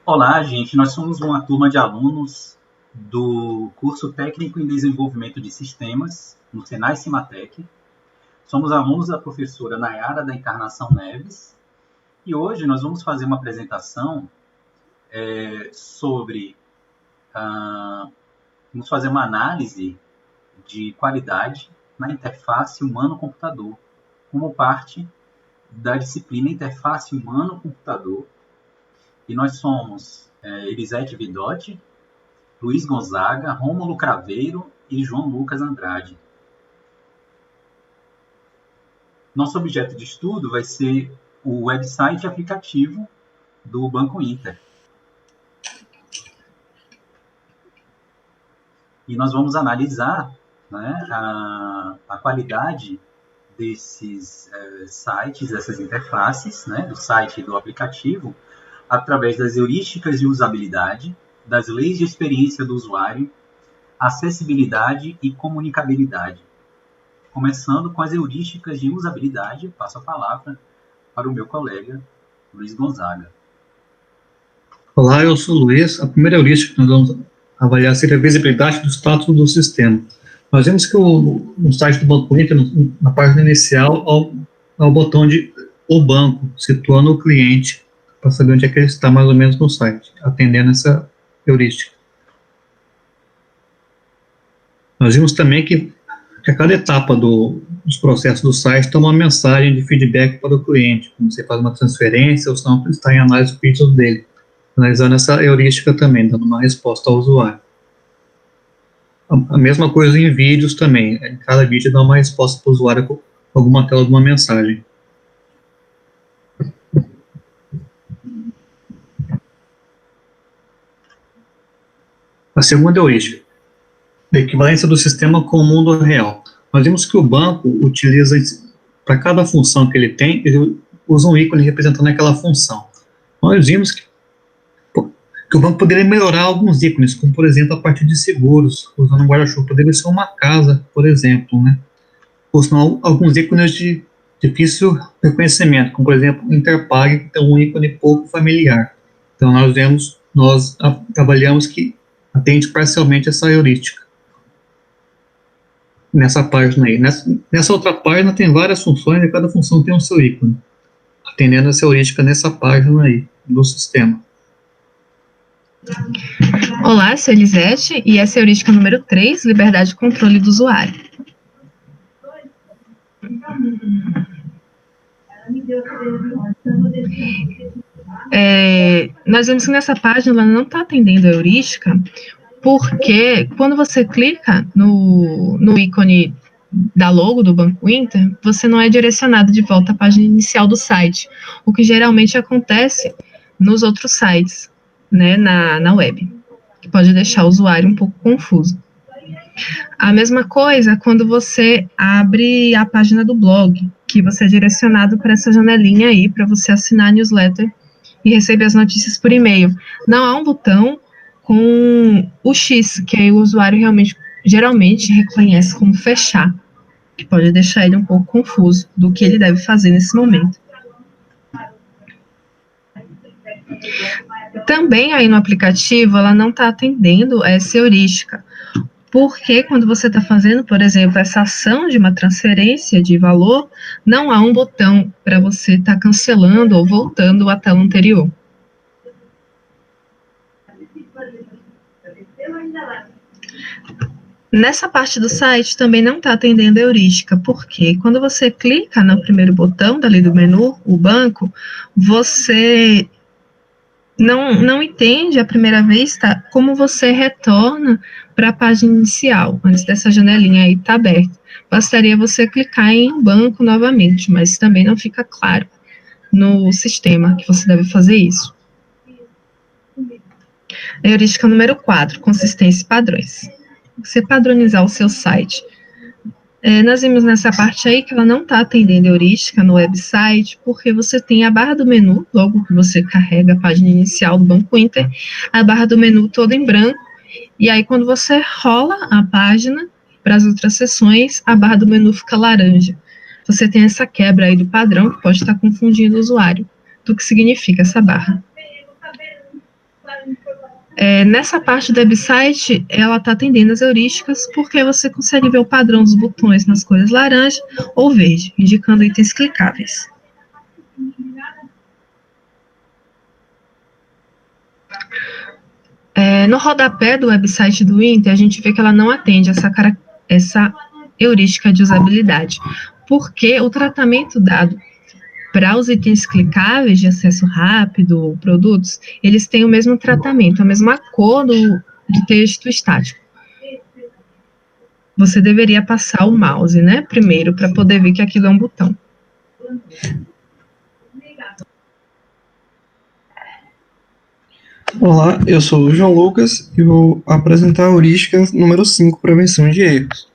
Olá, gente. Nós somos uma turma de alunos do curso Técnico em Desenvolvimento de Sistemas, no Senai Cimatec. Somos alunos da professora Nayara da Encarnação Neves e hoje nós vamos fazer uma apresentação sobre... vamos fazer uma análise de qualidade na interface humano-computador, como parte da disciplina Interface Humano-Computador. E nós somos Elisete Vidotti, Luiz Gonzaga, Rômulo Craveiro e João Lucas Andrade. Nosso objeto de estudo vai ser o website aplicativo do Banco Inter. E nós vamos analisar, né, a qualidade desses sites, dessas interfaces, né, do site e do aplicativo, através das heurísticas de usabilidade, das leis de experiência do usuário, acessibilidade e comunicabilidade. Começando com as heurísticas de usabilidade, passo a palavra para o meu colega Luiz Gonzaga. Olá, eu sou o Luiz. A primeira heurística que nós vamos avaliar seria a visibilidade do status do sistema. Nós vemos que no site do Banco Inter, na página inicial, há o botão de O Banco, situando o cliente, para saber onde é que ele está mais ou menos no site, atendendo essa heurística. Nós vimos também que a cada etapa dos processos do site tem uma mensagem de feedback para o cliente, como você faz uma transferência ou se não está em análise do pedido dele, analisando essa heurística também, dando uma resposta ao usuário. A mesma coisa em vídeos também, em cada vídeo dá uma resposta para o usuário com alguma tela de uma mensagem. A segunda heurística, a equivalência do sistema com o mundo real. Nós vimos que o banco utiliza, para cada função que ele tem, ele usa um ícone representando aquela função. Nós vimos que o banco poderia melhorar alguns ícones, como, por exemplo, a partir de seguros, usando um guarda-chuva. Poderia ser uma casa, por exemplo, né? Ou senão, alguns ícones de difícil reconhecimento, como, por exemplo, Interpag, que tem um ícone pouco familiar. Então, nós avaliamos que atende parcialmente essa heurística. Nessa página aí. Nessa outra página tem várias funções e cada função tem o seu ícone, atendendo essa heurística nessa página aí do sistema. Olá, sou Elisete e essa é a heurística número 3, liberdade e controle do usuário. Nós vemos que nessa página ela não está atendendo a heurística, porque quando você clica no ícone da logo do Banco Inter, você não é direcionado de volta à página inicial do site, o que geralmente acontece nos outros sites, né, na web, que pode deixar o usuário um pouco confuso. A mesma coisa quando você abre a página do blog, que você é direcionado para essa janelinha aí, para você assinar a newsletter e receber as notícias por e-mail. Não há um botão com o X, que aí o usuário geralmente reconhece como fechar, que pode deixar ele um pouco confuso do que ele deve fazer nesse momento. Também aí no aplicativo, ela não está atendendo essa heurística, porque quando você está fazendo, por exemplo, essa ação de uma transferência de valor, não há um botão para você estar cancelando ou voltando à tela anterior. Nessa parte do site também não está atendendo a heurística, porque quando você clica no primeiro botão dali do menu, o banco, você não entende a primeira vista como você retorna para a página inicial, antes dessa janelinha aí estar aberta. Bastaria você clicar em banco novamente, mas também não fica claro no sistema que você deve fazer isso. A heurística número 4, consistência e padrões. Você padronizar o seu site. Nós vimos nessa parte aí que ela não está atendendo a heurística no website, porque você tem a barra do menu, logo que você carrega a página inicial do Banco Inter, a barra do menu toda em branco, e aí quando você rola a página para as outras seções, a barra do menu fica laranja. Você tem essa quebra aí do padrão, que pode estar confundindo o usuário do que significa essa barra. Nessa parte do website, ela está atendendo as heurísticas porque você consegue ver o padrão dos botões nas cores laranja ou verde, indicando itens clicáveis. No rodapé do website do Inter, a gente vê que ela não atende essa heurística de usabilidade, porque o tratamento dado para os itens clicáveis de acesso rápido, produtos, eles têm o mesmo tratamento, a mesma cor do texto estático. Você deveria passar o mouse, né, primeiro, para poder ver que aquilo é um botão. Olá, eu sou o João Lucas e vou apresentar a heurística número 5, prevenção de erros.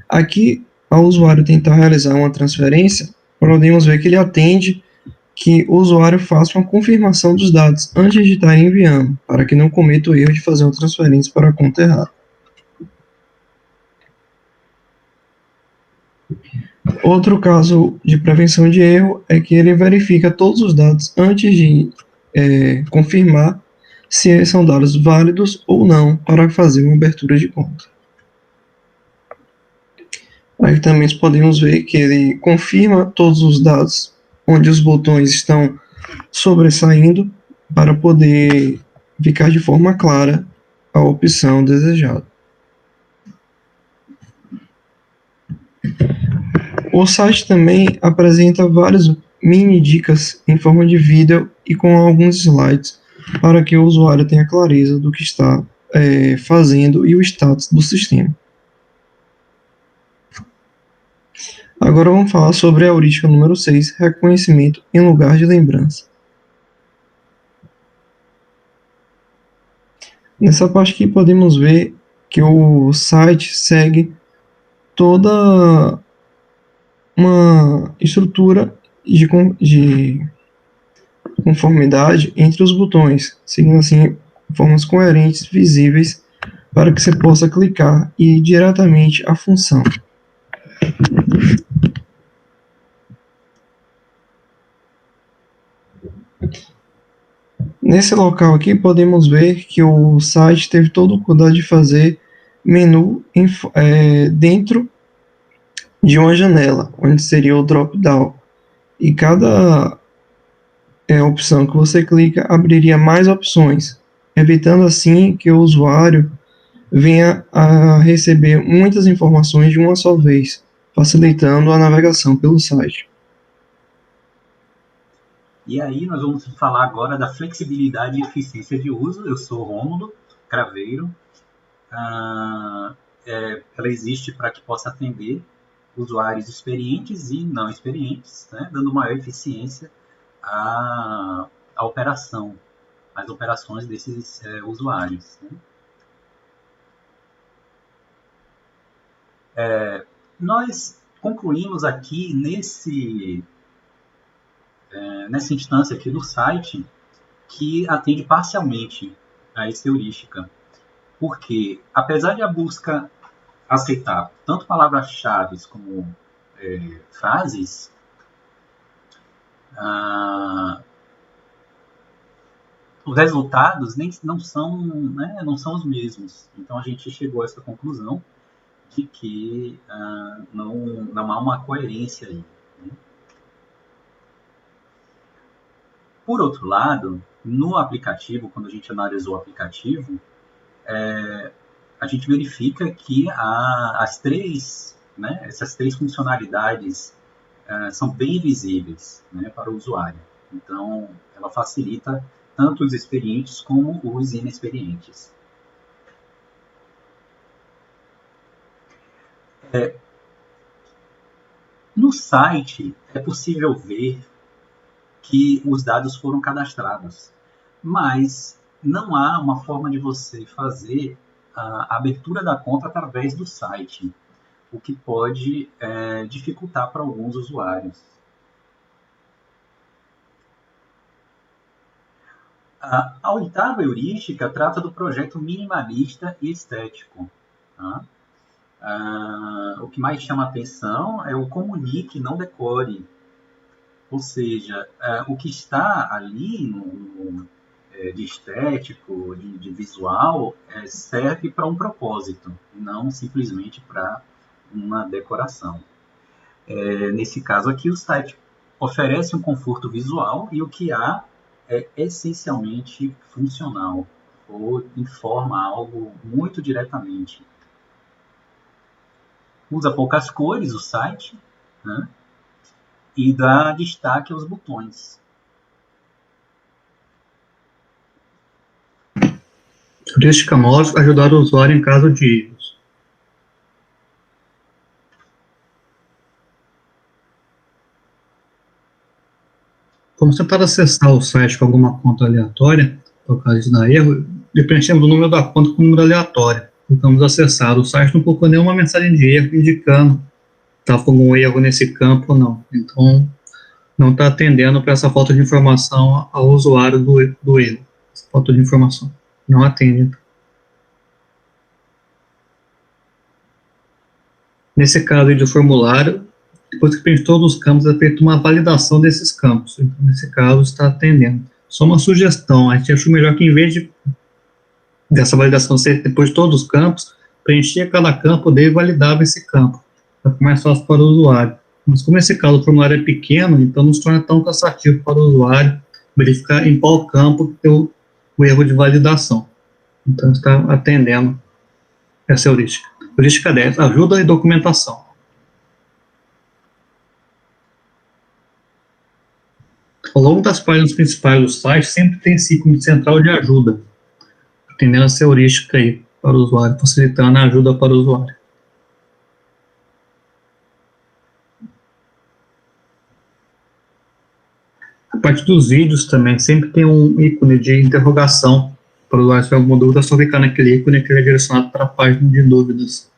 Aqui, ao usuário tentar realizar uma transferência, podemos ver que ele atende que o usuário faça uma confirmação dos dados antes de estar enviando, para que não cometa o erro de fazer uma transferência para a conta errada. Outro caso de prevenção de erro é que ele verifica todos os dados antes de confirmar se são dados válidos ou não para fazer uma abertura de conta. Aí também podemos ver que ele confirma todos os dados onde os botões estão sobressaindo para poder ficar de forma clara a opção desejada. O site também apresenta várias mini dicas em forma de vídeo e com alguns slides para que o usuário tenha clareza do que está fazendo e o status do sistema. Agora vamos falar sobre a heurística número 6, reconhecimento em lugar de lembrança. Nessa parte aqui podemos ver que o site segue toda uma estrutura de conformidade entre os botões, seguindo assim formas coerentes, visíveis, para que você possa clicar e ir diretamente à função. Nesse local aqui podemos ver que o site teve todo o cuidado de fazer menu dentro de uma janela, onde seria o drop-down. E cada opção que você clica abriria mais opções, evitando assim que o usuário venha a receber muitas informações de uma só vez, facilitando a navegação pelo site. E aí nós vamos falar agora da flexibilidade e eficiência de uso. Eu sou Rômulo Craveiro. Ela existe para que possa atender usuários experientes e não experientes, né, dando maior eficiência à operação, às operações desses usuários. Né. Nós concluímos aqui nessa instância aqui do site que atende parcialmente a essa heurística, porque apesar de a busca aceitar tanto palavras-chave como frases, os resultados não são os mesmos. Então a gente chegou a essa conclusão de que não há uma coerência aí. Né? Por outro lado, no aplicativo, quando a gente analisou o aplicativo, a gente verifica que essas três funcionalidades são bem visíveis, né, para o usuário. Então, ela facilita tanto os experientes como os inexperientes. No site, é possível ver que os dados foram cadastrados, mas não há uma forma de você fazer a abertura da conta através do site, o que pode dificultar para alguns usuários. A oitava heurística trata do projeto minimalista e estético. Tá? O que mais chama atenção é o comunique, não decore. Ou seja, o que está ali de estético, de visual, serve para um propósito, não simplesmente para uma decoração. Nesse caso aqui, o site oferece um conforto visual e o que há é essencialmente funcional, ou informa algo muito diretamente. Usa poucas cores o site, né? E dá destaque aos botões. Heurística MOS ajudar o usuário em caso de erros. Vamos tentar acessar o site com alguma conta aleatória, por causa de dar erro, e preenchemos o número da conta com um número aleatório. Clicamos acessar. O site não colocou nenhuma mensagem de erro indicando se estava com algum erro nesse campo ou não. Então, não está atendendo para essa falta de informação ao usuário do erro. Essa falta de informação. Não atende. Nesse caso do formulário, depois que preenche todos os campos, é feita uma validação desses campos. Então, nesse caso, está atendendo. Só uma sugestão, a gente achou melhor que, em vez dessa validação ser depois de todos os campos, preenchia cada campo e validava esse campo, para ficar mais fácil para o usuário. Mas como nesse caso o formulário é pequeno, então não se torna tão cansativo para o usuário verificar em qual campo que tem o erro de validação. Então está atendendo essa heurística. Heurística 10, ajuda e documentação. Ao longo das páginas principais do site, sempre tem esse ícone central de ajuda, atendendo essa heurística aí para o usuário, facilitando a ajuda para o usuário. A parte dos vídeos também, sempre tem um ícone de interrogação para o usuário. Se tiver alguma dúvida, é só clicar naquele ícone que ele é direcionado para a página de dúvidas,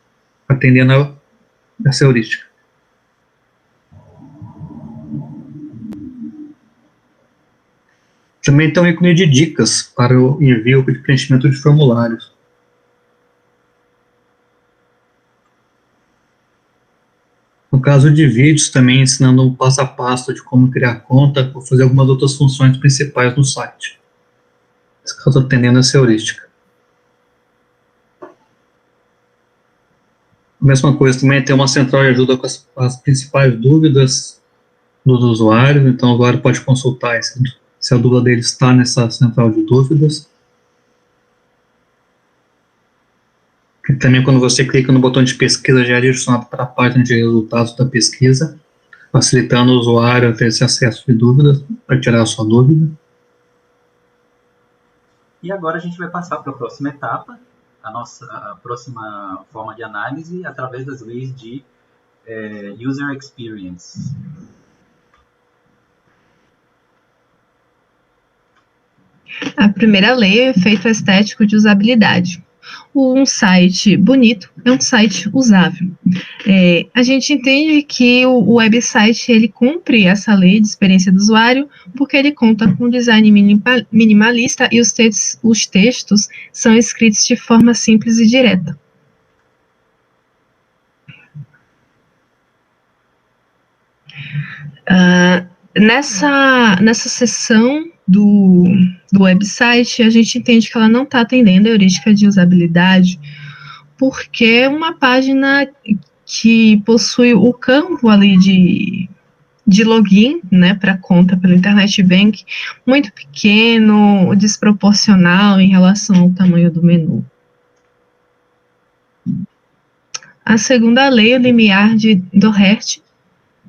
atendendo essa heurística. Também tem um ícone de dicas para o envio de preenchimento de formulários. No caso de vídeos, também ensinando um passo a passo de como criar conta ou fazer algumas outras funções principais no site. Nesse caso, atendendo essa heurística. A mesma coisa também tem uma central de ajuda com as principais dúvidas dos usuários, então o usuário pode consultar se a dúvida dele está nessa central de dúvidas. E também quando você clica no botão de pesquisa, já é direcionado para a página de resultados da pesquisa, facilitando o usuário a ter esse acesso de dúvidas, para tirar a sua dúvida. E agora a gente vai passar para a próxima etapa, a próxima forma de análise, através das leis de User Experience. A primeira lei é o efeito estético de usabilidade. Um site bonito é um site usável. A gente entende que o website ele cumpre essa lei de experiência do usuário porque ele conta com um design minimalista e os textos são escritos de forma simples e direta. Nessa seção do website, a gente entende que ela não está atendendo a heurística de usabilidade, porque é uma página que possui o campo ali de login, né, para conta pelo Internet Bank, muito pequeno, desproporcional em relação ao tamanho do menu. A segunda lei é o limiar de Doherty,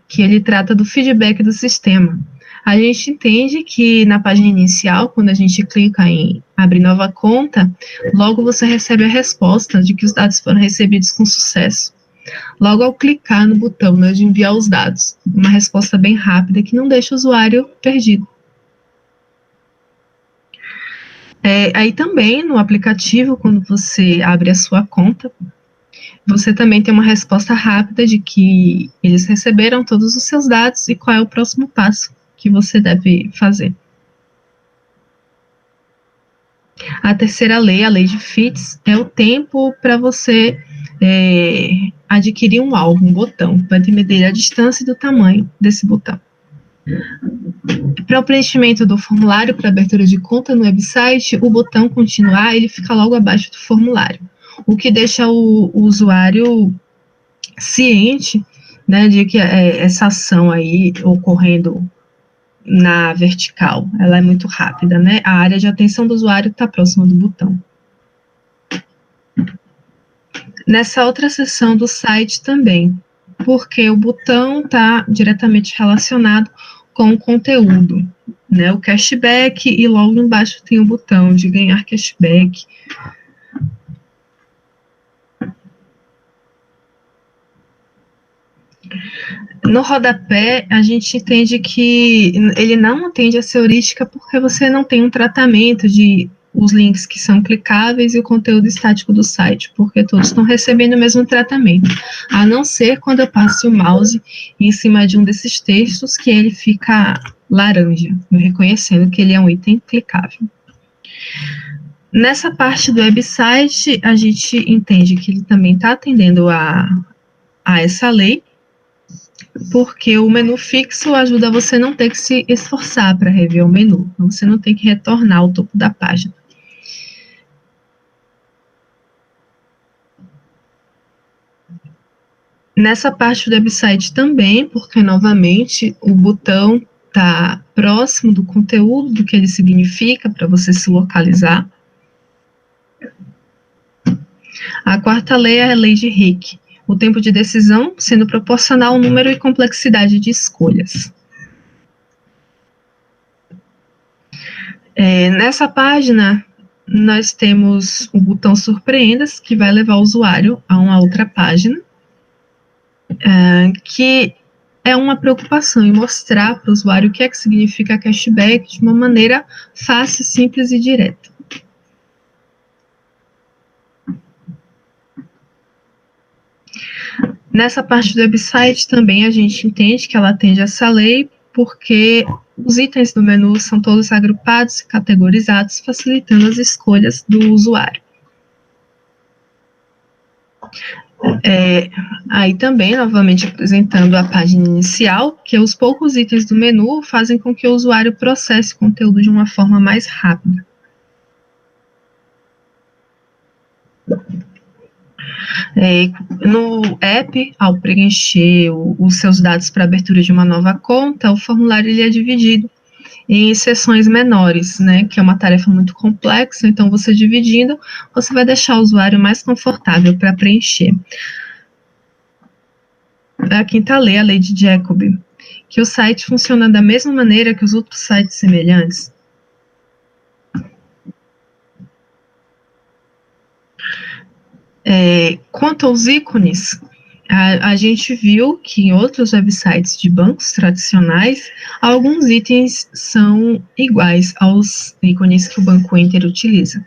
que ele trata do feedback do sistema. A gente entende que na página inicial, quando a gente clica em abrir nova conta, logo você recebe a resposta de que os dados foram recebidos com sucesso. Logo ao clicar no botão, né, de enviar os dados. Uma resposta bem rápida que não deixa o usuário perdido. Aí também no aplicativo, quando você abre a sua conta, você também tem uma resposta rápida de que eles receberam todos os seus dados e qual é o próximo passo que você deve fazer. A terceira lei, a lei de fits, é o tempo para você adquirir um alvo, um botão, vai medir a distância e do tamanho desse botão. Para o preenchimento do formulário para abertura de conta no website, o botão continuar ele fica logo abaixo do formulário, o que deixa o usuário ciente, né, de que essa ação aí ocorrendo na vertical, ela é muito rápida, né? A área de atenção do usuário está próxima do botão. Nessa outra seção do site também, porque o botão está diretamente relacionado com o conteúdo, né? O cashback, e logo embaixo tem o botão de ganhar cashback. No rodapé, a gente entende que ele não atende a essa heurística porque você não tem um tratamento de os links que são clicáveis e o conteúdo estático do site, porque todos estão recebendo o mesmo tratamento, a não ser quando eu passo o mouse em cima de um desses textos que ele fica laranja, reconhecendo que ele é um item clicável. Nessa parte do website, a gente entende que ele também está atendendo a essa lei, porque o menu fixo ajuda você não ter que se esforçar para rever o menu, então você não tem que retornar ao topo da página. Nessa parte do website também, porque novamente o botão está próximo do conteúdo, do que ele significa, para você se localizar. A quarta lei é a lei de Hick, o tempo de decisão sendo proporcional ao número e complexidade de escolhas. Nessa página, nós temos o botão Surpreendas, que vai levar o usuário a uma outra página, que é uma preocupação em mostrar para o usuário o que é que significa cashback de uma maneira fácil, simples e direta. Nessa parte do website também a gente entende que ela atende essa lei porque os itens do menu são todos agrupados e categorizados, facilitando as escolhas do usuário. Aí também, novamente, apresentando a página inicial, que os poucos itens do menu fazem com que o usuário processe o conteúdo de uma forma mais rápida. No app, ao preencher os seus dados para abertura de uma nova conta, o formulário ele é dividido em seções menores, né, que é uma tarefa muito complexa, então você dividindo, você vai deixar o usuário mais confortável para preencher. A quinta lei, a lei de Jacobi, que o site funciona da mesma maneira que os outros sites semelhantes. Quanto aos ícones, a gente viu que em outros websites de bancos tradicionais, alguns itens são iguais aos ícones que o Banco Inter utiliza.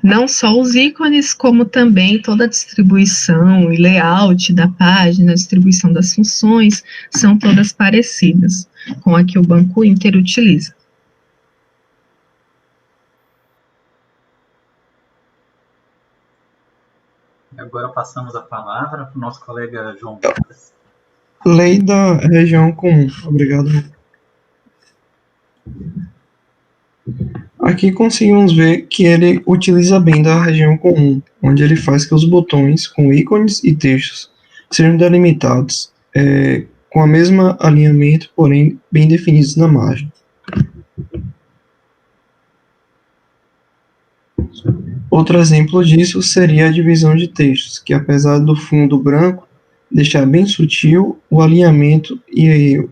Não só os ícones, como também toda a distribuição e layout da página, a distribuição das funções, são todas parecidas com a que o Banco Inter utiliza. Agora passamos a palavra para o nosso colega João Vargas. Lei da região comum. Obrigado. Aqui conseguimos ver que ele utiliza bem da região comum, onde ele faz que os botões com ícones e textos sejam delimitados com o mesmo alinhamento, porém bem definidos na margem. Outro exemplo disso seria a divisão de textos, que apesar do fundo branco deixar bem sutil, o alinhamento e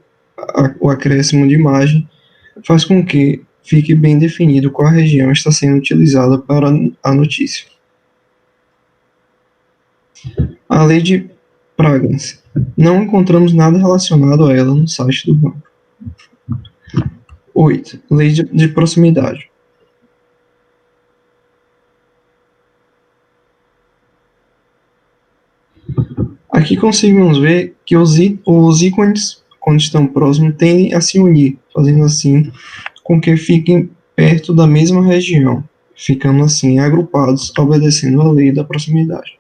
o acréscimo de margem faz com que fique bem definido qual região está sendo utilizada para a notícia. A lei de Pragens. Não encontramos nada relacionado a ela no site do banco. 8. Lei de proximidade. Aqui conseguimos ver que os ícones, quando estão próximos, tendem a se unir, fazendo assim com que fiquem perto da mesma região, ficando assim agrupados, obedecendo a lei da proximidade.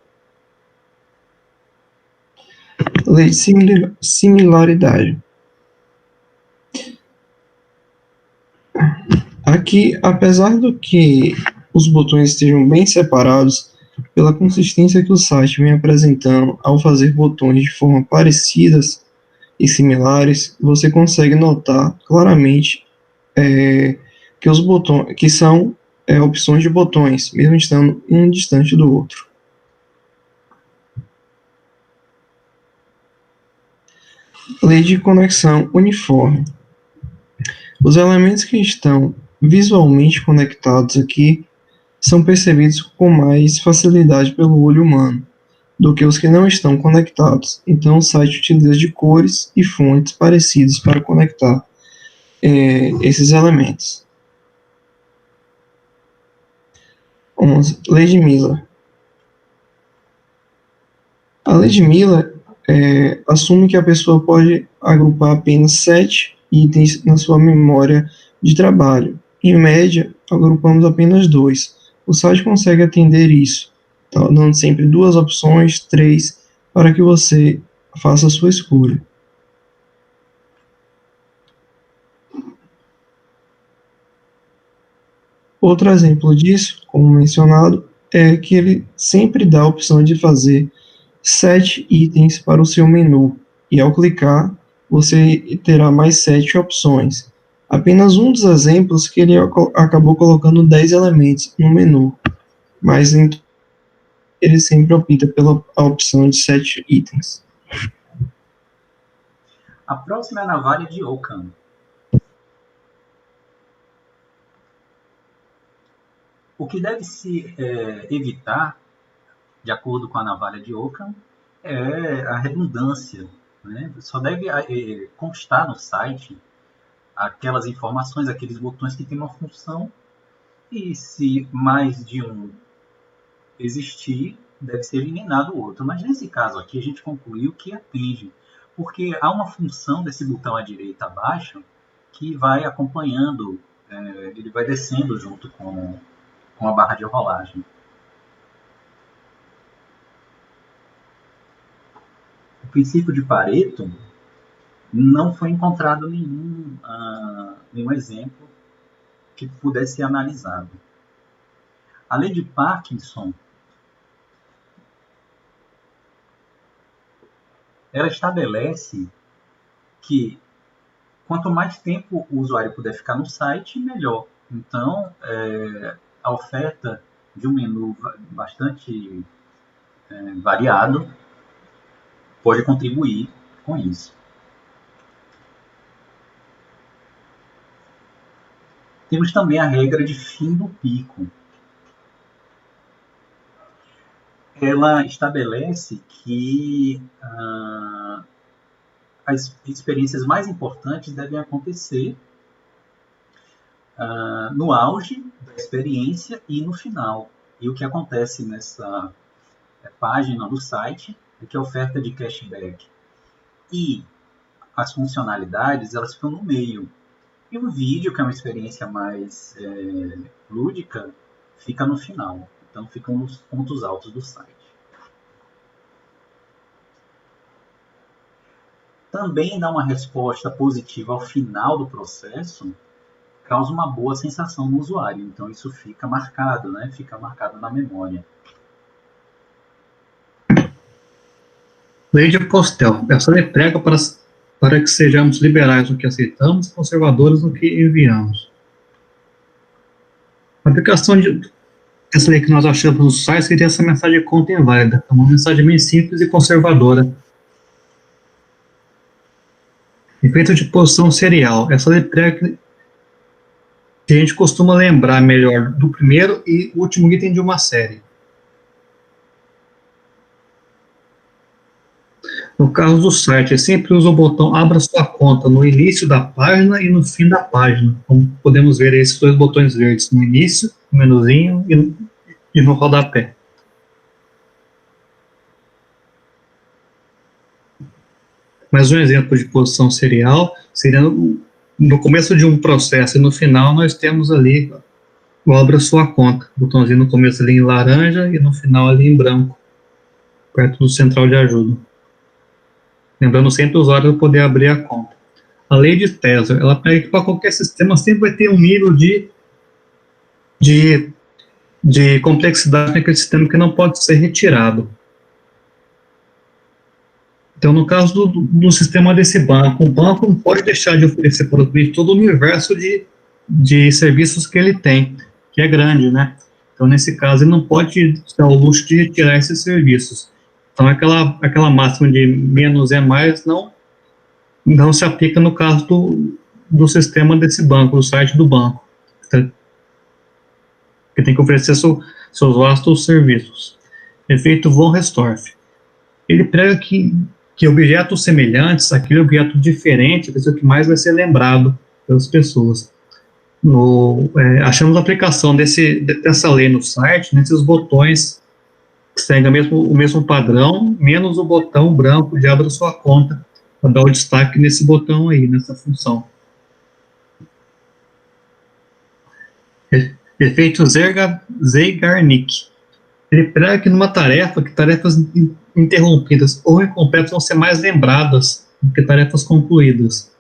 Lei de similaridade. Aqui, apesar do que os botões estejam bem separados, pela consistência que o site vem apresentando ao fazer botões de forma parecidas e similares, você consegue notar claramente que os botões que são opções de botões, mesmo estando um distante do outro. Lei de conexão uniforme. Os elementos que estão visualmente conectados aqui são percebidos com mais facilidade pelo olho humano do que os que não estão conectados. Então, o site utiliza de cores e fontes parecidas para conectar esses elementos. 11. Lei de Miller. A lei de Miller assume que a pessoa pode agrupar apenas 7 itens na sua memória de trabalho. Em média, agrupamos apenas 2. O site consegue atender isso, dando sempre 2 opções, 3, para que você faça a sua escolha. Outro exemplo disso, como mencionado, é que ele sempre dá a opção de fazer 7 itens para o seu menu, e ao clicar, você terá mais 7 opções. Apenas um dos exemplos que ele acabou colocando 10 elementos no menu, mas ele sempre opta pela opção de 7 itens. A próxima é a navalha de Occam. O que deve se evitar, de acordo com a navalha de Occam, é a redundância, né? Só deve constar no site aquelas informações, aqueles botões que têm uma função, e se mais de um existir, deve ser eliminado o outro. Mas nesse caso aqui, a gente concluiu que atende, porque há uma função desse botão à direita abaixo que vai acompanhando, ele vai descendo junto com a barra de rolagem. O princípio de Pareto não foi encontrado nenhum exemplo que pudesse ser analisado. A lei de Parkinson, ela estabelece que quanto mais tempo o usuário puder ficar no site, melhor. Então, a oferta de um menu bastante variado pode contribuir com isso. Temos também a regra de fim do pico. Ela estabelece que as experiências mais importantes devem acontecer no auge da experiência e no final. E o que acontece nessa página do site é que a oferta de cashback e as funcionalidades, elas ficam no meio. E o vídeo, que é uma experiência mais lúdica, fica no final. Então, ficam nos pontos altos do site. Também dar uma resposta positiva ao final do processo causa uma boa sensação no usuário. Então, isso fica marcado, né? Fica marcado na memória. Lei de Postel. Essa lei prega para que sejamos liberais no que aceitamos e conservadores no que enviamos. A aplicação dessa lei que nós achamos no site seria essa mensagem conta inválida. É uma mensagem bem simples e conservadora. Efeito de posição serial. Essa lei prega que a gente costuma lembrar melhor do primeiro e último item de uma série. No caso do site, sempre usa o botão Abra sua conta no início da página e no fim da página. Como podemos ver esses 2 botões verdes no início, no menuzinho e no rodapé. Mais um exemplo de posição serial seria no começo de um processo e no final nós temos ali o Abra sua conta. O botãozinho no começo ali em laranja e no final ali em branco, perto do central de ajuda. Lembrando sempre o usuário poder abrir a conta. A lei de Tezor, ela prega que para qualquer sistema sempre vai ter um nível de complexidade naquele sistema que não pode ser retirado. Então, no caso do sistema desse banco, o banco não pode deixar de oferecer para o cliente todo o universo de serviços que ele tem, que é grande, né? Então, nesse caso, ele não pode dar o luxo de retirar esses serviços. Então, aquela máxima de menos é mais não se aplica no caso do sistema desse banco, do site do banco, que tem que oferecer seus vastos serviços. Efeito von Restorff. Ele prega que objetos semelhantes, aquele objeto diferente, vai ser o que mais vai ser lembrado pelas pessoas. Achamos a aplicação dessa lei no site, nesses botões que seguem o mesmo padrão, menos o botão branco de abra sua conta, para dar o destaque nesse botão aí, nessa função. Efeito Zeigarnik. Ele prega que numa tarefa, que tarefas interrompidas ou incompletas vão ser mais lembradas do que tarefas concluídas.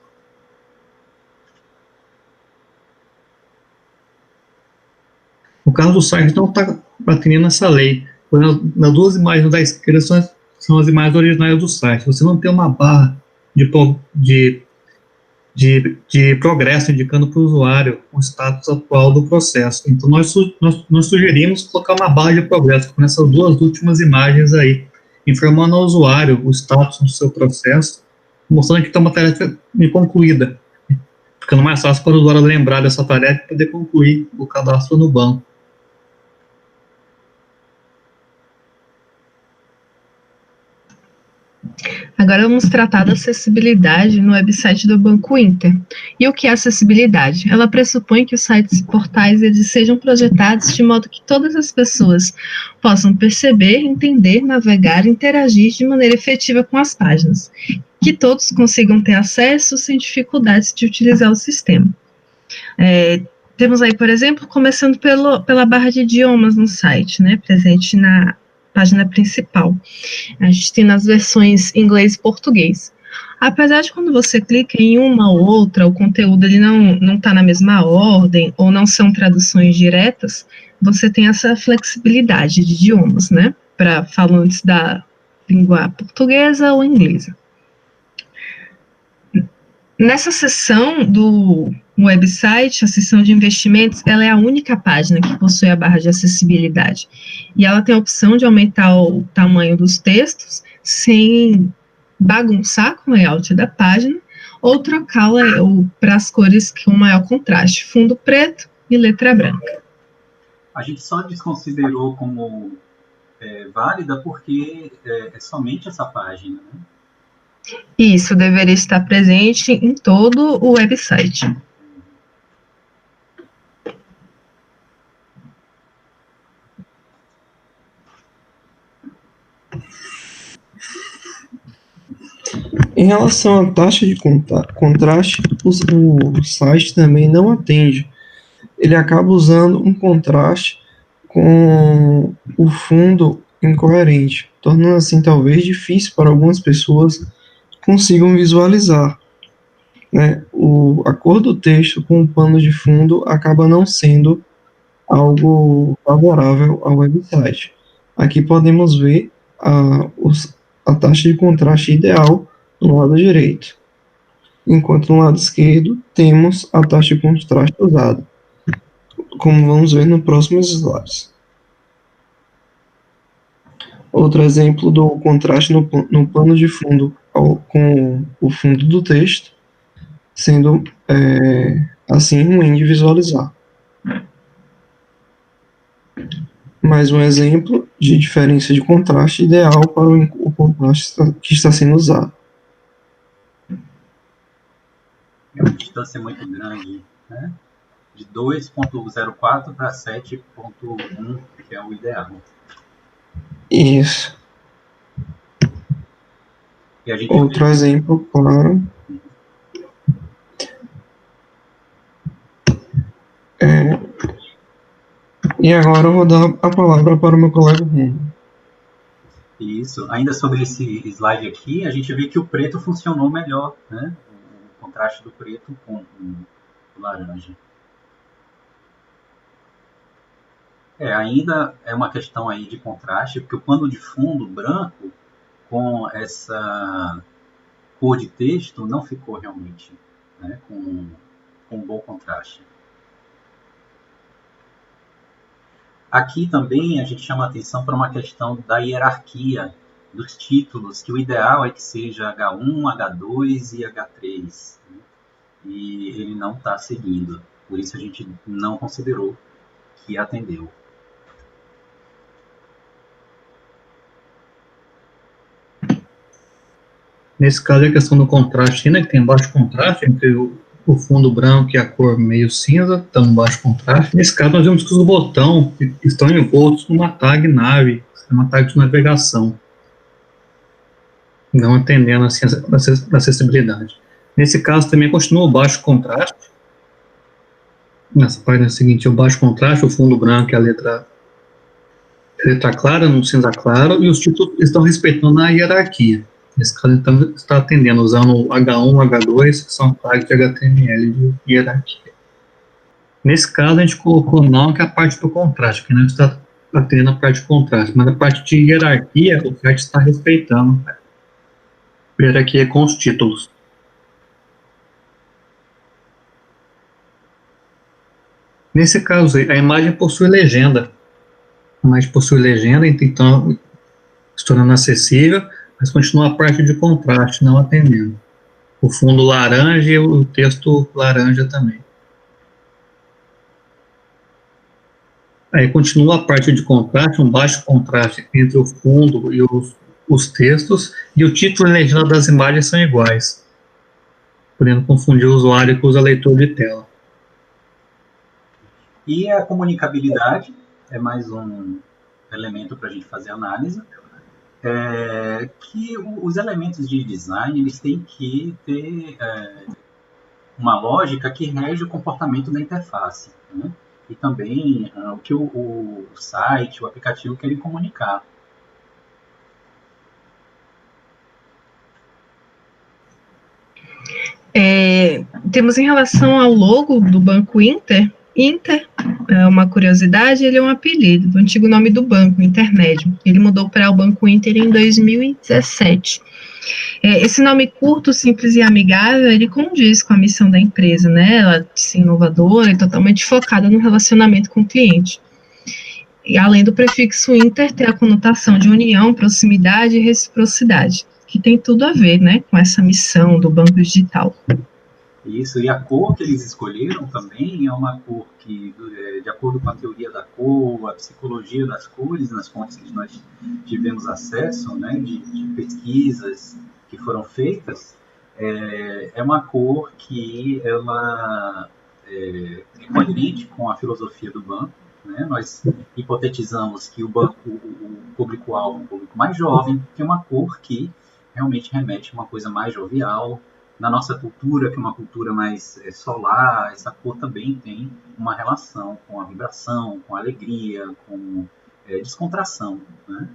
No caso do site, não está atendendo essa lei. Nas duas imagens da esquerda são as imagens originais do site. Você não tem uma barra de progresso indicando para o usuário o status atual do processo. Então, nós sugerimos colocar uma barra de progresso com essas duas últimas imagens aí, informando ao usuário o status do seu processo, mostrando que está uma tarefa concluída, ficando mais fácil para o usuário lembrar dessa tarefa e poder concluir o cadastro no banco. Agora vamos tratar da acessibilidade no website do Banco Inter. E o que é acessibilidade? Ela pressupõe que os sites e portais eles sejam projetados de modo que todas as pessoas possam perceber, entender, navegar e interagir de maneira efetiva com as páginas. Que todos consigam ter acesso sem dificuldades de utilizar o sistema. Temos aí, por exemplo, começando pela barra de idiomas no site, né, presente na página principal. A gente tem nas versões inglês e português. Apesar de quando você clica em uma ou outra, o conteúdo ele não está na mesma ordem, ou não são traduções diretas, você tem essa flexibilidade de idiomas, né, para falantes da língua portuguesa ou inglesa. Nessa seção do website, a seção de investimentos, ela é a única página que possui a barra de acessibilidade. E ela tem a opção de aumentar o tamanho dos textos sem bagunçar com o layout da página, ou trocá-la para as cores com maior contraste, fundo preto e letra branca. A gente só desconsiderou como válida porque é somente essa página, né? Isso deveria estar presente em todo o website. Em relação à taxa de contraste, o site também não atende. Ele acaba usando um contraste com o fundo incoerente, tornando assim talvez difícil para algumas pessoas consigam visualizar, né? A cor do texto com o pano de fundo acaba não sendo algo favorável ao website. Aqui podemos ver a taxa de contraste ideal no lado direito, enquanto no lado esquerdo temos a taxa de contraste usada, como vamos ver no próximo slide. Outro exemplo do contraste no pano de fundo com o fundo do texto, sendo assim ruim de visualizar. Mais um exemplo de diferença de contraste ideal para o contraste que está sendo usado. É uma distância muito grande, né? De 2.04 para 7.1, que é o ideal. Isso. E a gente Outro exemplo, claro. E agora eu vou dar a palavra para o meu colega Bruno. Isso. Ainda sobre esse slide aqui, a gente vê que o preto funcionou melhor, né? O contraste do preto com o laranja. Ainda é uma questão aí de contraste, porque o pano de fundo branco com essa cor de texto não ficou realmente, né, com um bom contraste. Aqui também a gente chama atenção para uma questão da hierarquia dos títulos, que o ideal é que seja H1, H2 e H3. Né? E ele não está seguindo. Por isso a gente não considerou que atendeu. Nesse caso, é a questão do contraste, né, que tem baixo contraste entre o fundo branco e a cor meio cinza, estão em baixo contraste. Nesse caso, nós vemos que os botões estão envoltos numa tag nave, uma tag de navegação, não atendendo assim, a acessibilidade. Nesse caso, também continua o baixo contraste. Nessa página seguinte, é o baixo contraste, o fundo branco e a letra clara no cinza claro, e os títulos estão respeitando a hierarquia. Nesse caso, então, está atendendo, usando o H1, H2, que são tags de HTML de hierarquia. Nesse caso, a gente colocou não, que é a parte do contraste, que não está atendendo a parte de contraste, mas a parte de hierarquia, o site está respeitando a hierarquia com os títulos. Nesse caso, a imagem possui legenda. A imagem possui legenda, então, se tornando acessível, mas continua a parte de contraste, não atendendo. O fundo laranja e o texto laranja também. Aí continua a parte de contraste, um baixo contraste entre o fundo e os textos, e o título e a legenda das imagens são iguais, podendo confundir o usuário que usa leitor de tela. E a comunicabilidade é mais um elemento para a gente fazer análise. Que os elementos de design eles têm que ter uma lógica que rege o comportamento da interface, né? E também o que o site, o aplicativo querem comunicar. Temos em relação ao logo do Banco Inter, é uma curiosidade, ele é um apelido do antigo nome do banco, Intermédio. Ele mudou para o Banco Inter em 2017. Esse nome curto, simples e amigável, ele condiz com a missão da empresa, né? Ela é inovadora e totalmente focada no relacionamento com o cliente. E além do prefixo Inter, tem a conotação de união, proximidade e reciprocidade, que tem tudo a ver, né, com essa missão do banco digital. Isso, e a cor que eles escolheram também é uma cor que, de acordo com a teoria da cor, a psicologia das cores, nas fontes que nós tivemos acesso, né, de pesquisas que foram feitas, é uma cor que ela é coerente com a filosofia do banco. Né? Nós hipotetizamos que o banco, o público-alvo, é um público mais jovem, que é uma cor que realmente remete a uma coisa mais jovial. Na nossa cultura, que é uma cultura mais solar, essa cor também tem uma relação com a vibração, com a alegria, com descontração. Né?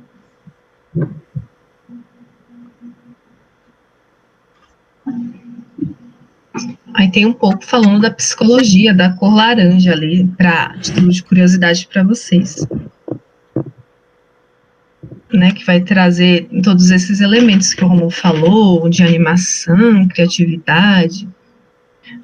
Aí tem um pouco falando da psicologia da cor laranja ali, para título de curiosidade para vocês. Né, que vai trazer todos esses elementos que o Romulo falou, de animação, criatividade.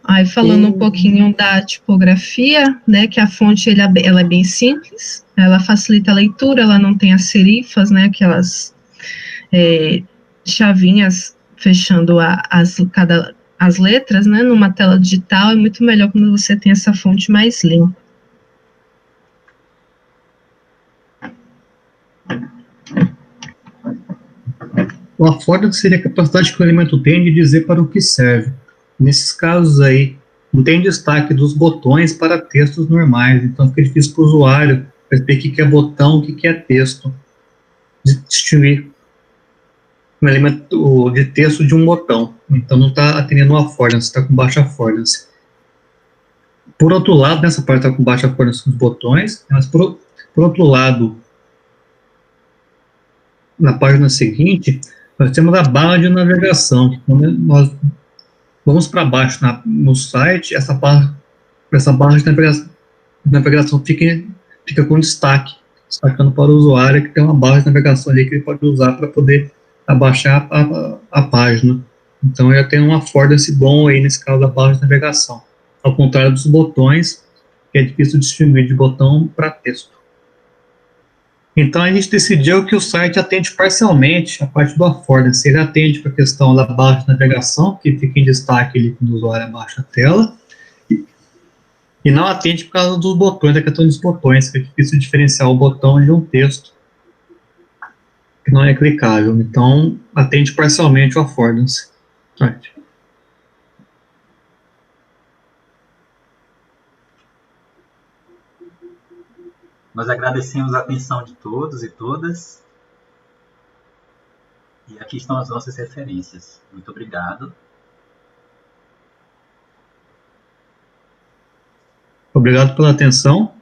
Aí falando um pouquinho da tipografia, né, que a fonte ela é bem simples, ela facilita a leitura, ela não tem as serifas, né, aquelas chavinhas fechando as letras, né, numa tela digital, é muito melhor quando você tem essa fonte mais limpa. O affordance seria a capacidade que o elemento tem de dizer para o que serve. Nesses casos aí, não tem destaque dos botões para textos normais, então fica difícil para o usuário perceber o que é botão, o que é texto, distinguir um elemento de texto de um botão. Então não está atendendo o affordance, está com baixa affordance. Por outro lado, nessa parte está com baixa affordance dos botões, mas por outro lado, na página seguinte, nós temos a barra de navegação, que quando nós vamos para baixo no site, essa barra de navegação fica com destaque, destacando para o usuário que tem uma barra de navegação ali que ele pode usar para poder abaixar a página. Então, já tem um affordance bom aí nesse caso da barra de navegação, ao contrário dos botões, que é difícil distinguir de botão para texto. Então, a gente decidiu que o site atende parcialmente a parte do affordance. Ele atende para a questão da barra de navegação, que fica em destaque ali quando o usuário abaixa a tela, e não atende por causa dos botões, da questão dos botões, que é difícil diferenciar o botão de um texto que não é clicável. Então, atende parcialmente o affordance. Right. Nós agradecemos a atenção de todos e todas. E aqui estão as nossas referências. Muito obrigado. Obrigado pela atenção.